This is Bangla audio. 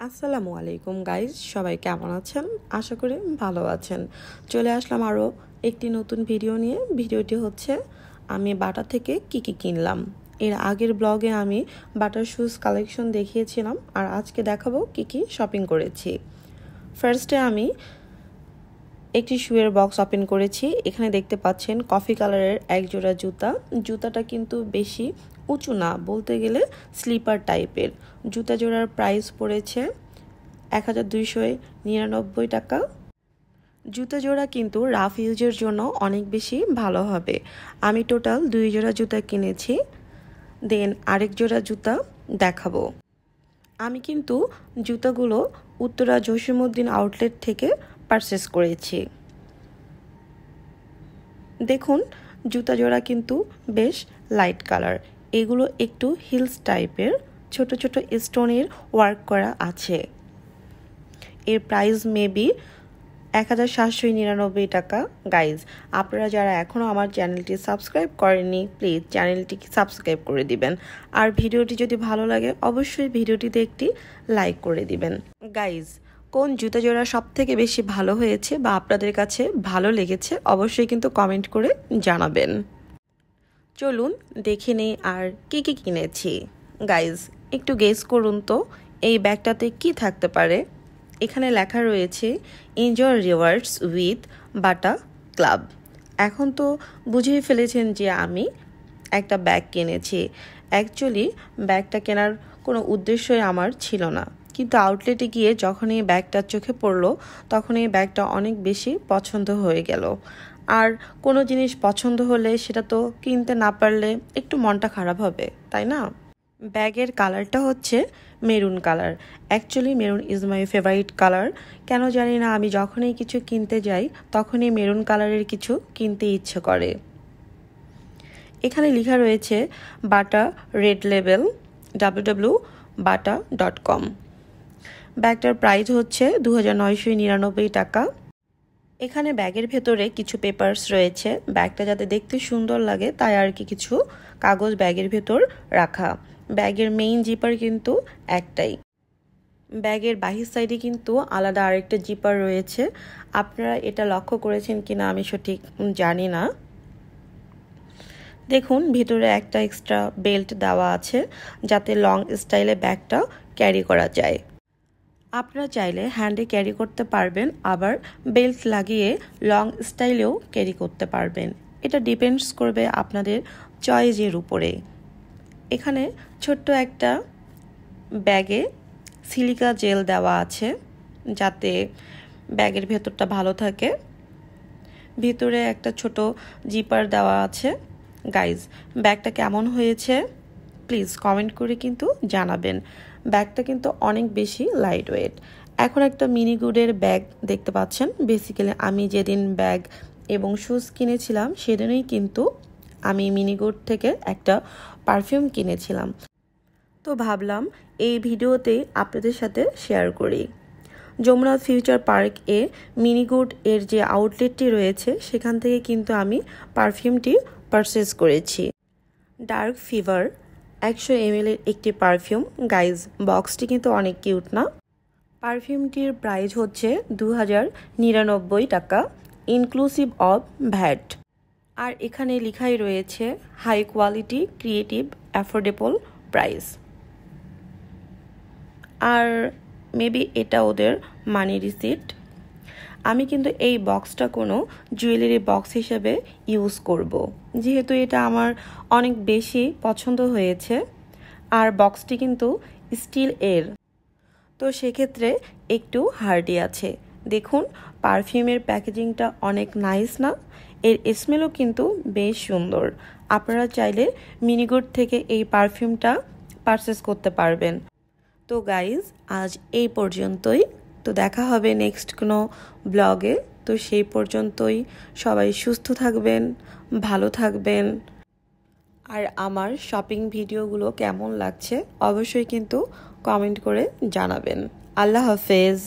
আসসালামু আলাইকুম গাইজ, সবাই কেমন আছেন? আশা করি ভালো আছেন। চলে আসলাম আরও একটি নতুন ভিডিও নিয়ে। ভিডিওটি হচ্ছে আমি বাটা থেকে কি কিনলাম। এর আগের ব্লগে আমি বাটার শুজ কালেকশন দেখিয়েছিলাম, আর আজকে দেখাবো কি শপিং করেছি। ফার্স্টে আমি একটি শুয়ের বক্স ওপেন করেছি। এখানে দেখতে পাচ্ছেন কফি কালারের এক জোড়া জুতাটা কিন্তু বেশি উঁচু না, বলতে গেলে স্লিপার টাইপের। জুতা জোড়ার প্রাইস পড়েছে 1299 টাকা। জুতা জোড়া কিন্তু রাফ ইউজের জন্য অনেক বেশি ভালো হবে। আমি টোটাল 2 জোড়া জুতা কিনেছি, দেন আরেক জোড়া জুতা দেখাবো। আমি কিন্তু জুতাগুলো উত্তরা জসিমউদ্দিন আউটলেট থেকে পারচেস করেছি। দেখুন জুতা জোড়া কিন্তু বেশ লাইট কালার। এগুলো একটু হিলস টাইপের, ছোট ছোট স্টোনের ওয়ার্ক করা আছে। এর প্রাইস মেবি 1799 টাকা। গাইজ, আপনারা যারা এখনও আমার চ্যানেলটি সাবস্ক্রাইব করেননি, প্লিজ চ্যানেলটি সাবস্ক্রাইব করে দিবেন। আর ভিডিওটি যদি ভালো লাগে অবশ্যই ভিডিওটিতে একটি লাইক করে দিবেন। গাইজ, কোন জুতা জোড়া সব থেকে বেশি ভালো হয়েছে বা আপনাদের কাছে ভালো লেগেছে অবশ্যই কিন্তু কমেন্ট করে জানাবেন। চলুন দেখে নেই আর কি কিনেছি। গাইজ, একটু গেস করুন তো এই ব্যাগটাতে কি থাকতে পারে। এখানে লেখা রয়েছে enjoy rewards with Bata club. এখন তো বুঝেই ফেলেছেন যে আমি একটা ব্যাগ কিনেছি। অ্যাকচুয়ালি ব্যাগটা কেনার কোনো উদ্দেশ্যই আমার ছিল না, কিন্তু আউটলেটে গিয়ে যখন এই ব্যাগটা চোখে পড়লো তখন এই ব্যাগটা অনেক বেশি পছন্দ হয়ে গেল। আর কোনো জিনিস পছন্দ হলে সেটা তো কিনতে না পারলে একটু মনটা খারাপ হবে, তাই না? ব্যাগের কালারটা হচ্ছে maroon colour. Actually maroon is my favourite colour. কেন জানি না, আমি যখনই কিছু কিনতে যাই তখনই মেরুন কালারের কিছু কিনতে ইচ্ছে করে। এখানে লেখা রয়েছে বাটা রেড লেবেল www.bata.com। ব্যাগটার প্রাইস হচ্ছে 2999 টাকা। এখানে ব্যাগের ভেতরে কিছু পেপারস রয়েছে, ব্যাগটা যাতে দেখতে সুন্দর লাগে তাই আর কি কিছু কাগজ ব্যাগের ভেতর রাখা। ব্যাগের মেইন জিপার কিন্তু একটাই। ব্যাগের বাহির সাইডে কিন্তু আলাদা আরেকটা জিপার রয়েছে। আপনারা এটা লক্ষ্য করেছেন কিনা আমি সঠিক জানি না। দেখুন ভিতরে একটা এক্সট্রা বেল্ট দেওয়া আছে যাতে লং স্টাইলে ব্যাগটা ক্যারি করা যায়। আপনারা চাইলে হ্যান্ডে ক্যারি করতে পারবেন, আবার বেল্ট লাগিয়ে লং স্টাইলেও ক্যারি করতে পারবেন। এটা ডিপেন্ডস করবে আপনাদের চয়েসের উপরে। এখানে ছোট্ট একটা ব্যাগে সিলিকা জেল দেওয়া আছে যাতে ব্যাগের ভেতরটা ভালো থাকে। ভিতরে একটা ছোট জিপার দেওয়া আছে। গাইজ, ব্যাগটা কেমন হয়েছে প্লিজ কমেন্ট করে কিন্তু জানাবেন। ব্যাগটা কিন্তু অনেক বেশি লাইট ওয়েট। এখন একটা মিনি গুডের ব্যাগ দেখতে পাচ্ছেন। বেসিক্যালি আমি যেদিন ব্যাগ এবং শুজ কিনেছিলাম সেদিনই কিন্তু আমি মিনি গুড থেকে একটা পারফিউম কিনেছিলাম, তো ভাবলাম এই ভিডিওতেই আপনাদের সাথে শেয়ার করি। যমুনা ফিউচার পার্ক এ মিনি গুড এর যে আউটলেটটি রয়েছে সেখান থেকে কিন্তু আমি পারফিউমটি পারচেস করেছি। ডার্ক ফিভার 100 ml এর একটি পারফিউম। গাইজ, বক্সটি কিন্তু অনেক কিউট না? পারফিউমটির প্রাইস হচ্ছে 2099 টাকা ইনক্লুসিভ অফ ভ্যাট। আর এখানে লেখাই রয়েছে high quality creative affordable price. আর মেবি এটা ওদের মানি রিসিট। আমি কিন্তু এই বক্সটা কোনো জুয়েলারি বক্স হিসেবে ইউজ করব, যেহেতু এটা আমার অনেক বেশি পছন্দ হয়েছে। আর বক্সটি কিন্তু স্টিল এর, তো সেক্ষেত্রে একটু হার্ডি আছে। দেখুন পারফিউমের প্যাকেজিংটা অনেক নাইস না? এর স্মেলও কিন্তু বেশ সুন্দর। আপনারা চাইলে মিনিগুড থেকে এই পারফিউমটা পারচেস করতে পারবেন। তো গাইজ, আজ এই পর্যন্তই। তো দেখা হবে নেক্সট কোনো ব্লগে। তো সেই পর্যন্তই সবাই সুস্থ থাকবেন, ভালো থাকবেন। আর আমার শপিং ভিডিওগুলো কেমন লাগছে অবশ্যই কিন্তু কমেন্ট করে জানাবেন। আল্লাহ হাফেজ।